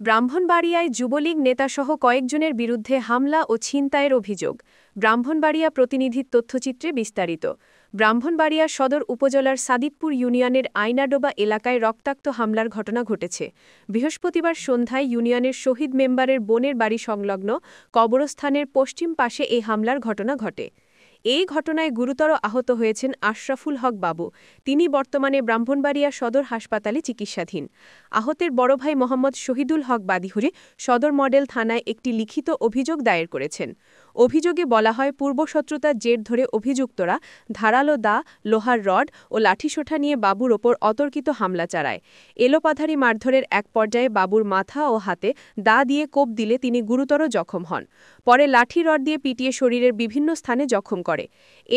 ব্রাহ্মণবাড়িয়ায় যুবলীগ নেতাসহ কয়েকজনের বিরুদ্ধে হামলা ও ছিনতাইয়ের অভিযোগ। ব্রাহ্মণবাড়িয়া প্রতিনিধির তথ্যচিত্রে বিস্তারিত। ব্রাহ্মণবাড়িয়া সদর উপজেলার সাদিকপুর ইউনিয়নের আইনাডোবা এলাকায় রক্তাক্ত হামলার ঘটনা ঘটেছে। বৃহস্পতিবার সন্ধ্যায় ইউনিয়নের শহীদ মেম্বারের বোনের বাড়ি সংলগ্ন কবরস্থানের পশ্চিম পাশে এই হামলার ঘটনা ঘটে। এই ঘটনায় গুরুতর আহত হয়েছেন আশরাফুল হক বাবু। তিনি বর্তমানে ব্রাহ্মণবাড়িয়া সদর হাসপাতালে চিকিৎসাধীন। আহতের বড় ভাই মোহাম্মদ শহীদুল হক বাদীহুরে সদর মডেল থানায় একটি লিখিত অভিযোগ দায়ের করেছেন। অভিযোগে বলা হয়, পূর্বশত্রুতার জের ধরে অভিযুক্তরা ধারালো দা, লোহার রড ও লাঠিসোঁটা নিয়ে বাবুর ওপর অতর্কিত হামলা চালায়। এলোপাথারি মারধরের এক পর্যায়ে বাবুর মাথা ও হাতে দা দিয়ে কোপ দিলে তিনি গুরুতর জখম হন। পরে লাঠি রড দিয়ে পিটিয়ে শরীরের বিভিন্ন স্থানে জখম করে।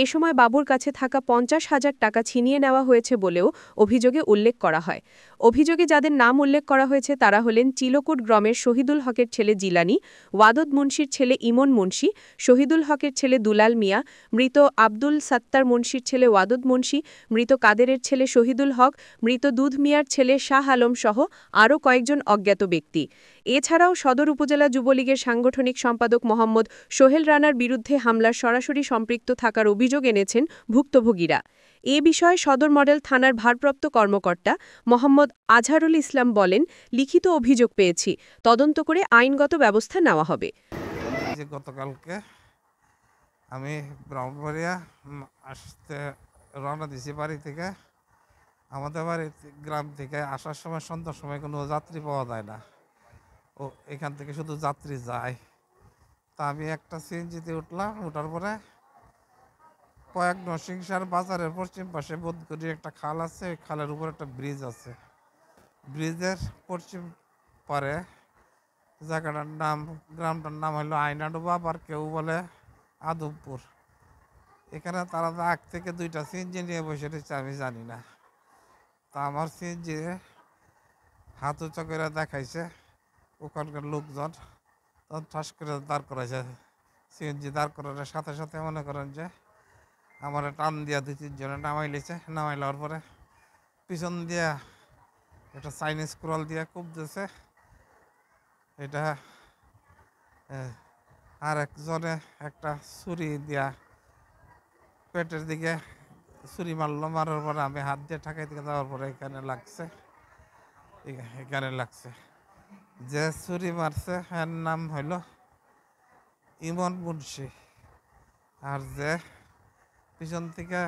এ সময় বাবুর কাছে থাকা ৫০,০০০ টাকা ছিনিয়ে নেওয়া হয়েছে বলেও অভিযোগে উল্লেখ করা হয়। অভিযোগে যাদের নাম উল্লেখ করা হয়েছে তারা হলেন চিলকুট গ্রামের শহীদুল হকের ছেলে জিলানি, ওয়াদুদ মুন্সির ছেলে ইমন মুন্সি, শহীদুল হকের ছেলে দুলাল মিয়া, মৃত আব্দুল সাত্তার মুন্সির ছেলে ওয়াদুদ মুন্সি, মৃত কাদেরের ছেলে শহীদুল হক, মৃত দুধ মিয়ার ছেলে শাহ আলম সহ আরও কয়েকজন অজ্ঞাত ব্যক্তি। এছাড়াও সদর উপজেলা যুবলীগের সাংগঠনিক সম্পাদক মোহাম্মদ সোহেল রানার বিরুদ্ধে হামলার সরাসরি সম্পৃক্ত থাকার অভিযোগ এনেছেন ভুক্তভোগীরা। এ বিষয়ে সদর মডেল থানার ভারপ্রাপ্ত কর্মকর্তা মোহাম্মদ আজহারুল ইসলাম বলেন, লিখিত অভিযোগ পেয়েছি, তদন্ত করে আইনগত ব্যবস্থা নেওয়া হবে। গতকালকে আমি ব্রাহ্মণবাড়িয়া আসতে রওনা দিয়েছি বাড়ি থেকে। আমাদের বাড়ি গ্রাম থেকে আসার সময় সন্ধ্যার সময় কোনো যাত্রী পাওয়া যায় না, ও এখান থেকে শুধু যাত্রী যায়। তা আমি একটা সিএনজিতে উঠলাম। ওঠার পরে কয়েক নরসিংসার বাজারের পশ্চিম পাশে বোধকরি একটা খাল আছে, ওই খালের উপর একটা ব্রিজ আছে। ব্রিজের পশ্চিম পারে জায়গাটার নাম, গ্রামটার নাম হলো আইনাডোবা, আর কেউ বলে আদমপুর। এখানে তারা আগ থেকে দুইটা সিএনজি নিয়ে বসে রয়েছে, আমি জানি না। তা আমার সিএনজি হাত উঁচা করে দেখাইছে ওখানকার লোকজন, তখন ঠাস করে দাঁড় করাইছে। সিএনজি দাঁড় করানোর সাথে সাথে মনে করেন যে আমার টান দিয়া ২-৩ জনে নামাই লিছে। নামাই লওয়ার পরে পিছন দিয়া একটা চাইনিজ কুড়াল দিয়া কূপ দিয়েছে। এটা আর একজনে একটা ছুরি দিয়া পেটের দিকে ছুরি মারলো। মারার পরে আমি হাত দিয়ে ঠাকাই দিকে যাওয়ার পরে এখানে লাগছে। যে ছুরি মারছে এর নাম হইল ইমন মুন্সি, আর যে পিছন থেকে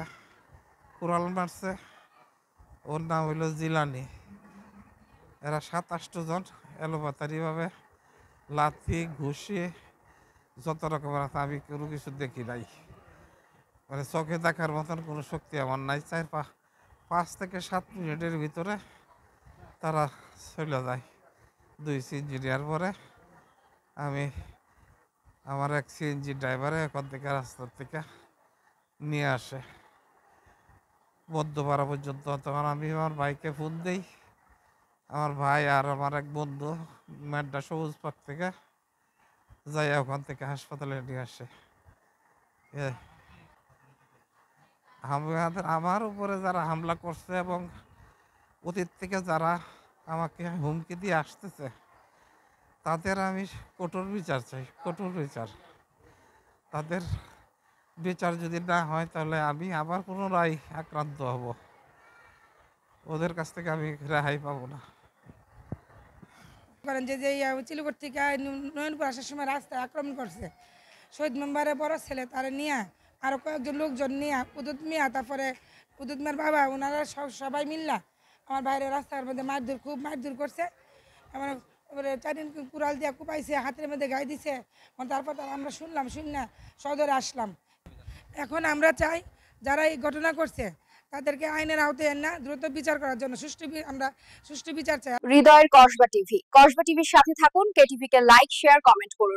কুড়াল মারছে ওর নাম হইল জিলানি। এরা ৭-৮ জন এলোপাতারিভাবে লাথি ঘুষি যত রকমের আছে, আমি কোনো কিছু দেখি নাই। মানে চোখে দেখার মতন কোনো শক্তি আমার নাই। ৫ থেকে ৭ মিনিটের ভিতরে তারা চলে যায়। ২ সিএনজির পরে আমি আমার এক সিএনজি ড্রাইভারে ওখান থেকে রাস্তার থেকে নিয়ে আসে মধ্যপাড়া পর্যন্ত। তখন আমি আমার ভাইকে ফোন দিই। আমার ভাই আর আমার এক বন্ধু মেড্ডা সবুজ পার্ক থেকে যাই ওখান থেকে হাসপাতালে নিয়ে আসে। আমার উপরে যারা হামলা করছে এবং অতীত থেকে যারা আমাকে হুমকি দিয়ে আসতেছে, তাদের আমি কঠোর বিচার চাই, কঠোর বিচার। তাদের বিচার যদি না হয় তাহলে আমি আবার পুনরায় আক্রান্ত হব। ওদের কাছ থেকে আমি রেহাই পাবো না। করেন যে চিলকুট থেকে নয়নপুর আসার সময় রাস্তায় আক্রমণ করছে। শহীদ মেম্বারের বড় ছেলে তারা নিয়ে আরও কয়েকজন লোকজন নিয়ে উদুত মিয়া, তারপরে উদুত মিয়ার বাবা, ওনারা সবাই মিললা আমার বাইরে রাস্তার মধ্যে খুব মারধর করছে। এবারে চারিদিন কুড়াল দিয়ে কুপাইছে, হাতের মধ্যে গায়ে দিছে। তারপর আমরা শুনলাম, সদরে আসলাম। এখন আমরা চাই যারা এই ঘটনা করছে তাদেরকে আইনের আওতায় না দ্রুত বিচার করার জন্য আমরা সুষ্ঠু বিচার চাই। হৃদয়ের কসবা টিভি, কসবা টিভির সাথে থাকুন, কেটিভিকে লাইক, শেয়ার, কমেন্ট করুন।